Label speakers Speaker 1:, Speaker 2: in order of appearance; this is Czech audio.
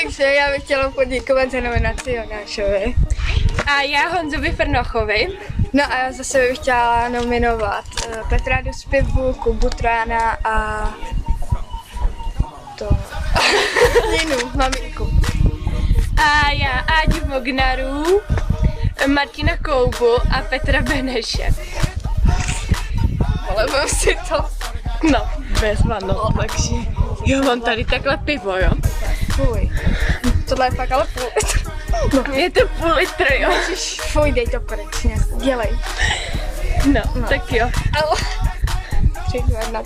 Speaker 1: Takže já bych chtěla poděkovat za nominaci Jonášovi.
Speaker 2: A já Honzovi Frnochovi.
Speaker 1: No a já zase bych chtěla nominovat Petra Dospěvu, Kubu Trána a to Ninu, maminku.
Speaker 2: A já Áďu Mognaru, Martina Koubu a Petra Beneše.
Speaker 1: Ale mám si to.
Speaker 2: No, bezva, no, takže jo, mám tady takhle pivo, jo.
Speaker 1: Fuj. Tohle je fakt ale půl litru.
Speaker 2: No. Je to půl litru, jo.
Speaker 1: Ježiš, fuj, dej to konečně. Dělej.
Speaker 2: No, tak jo.
Speaker 1: Ale... 3, 2, 1,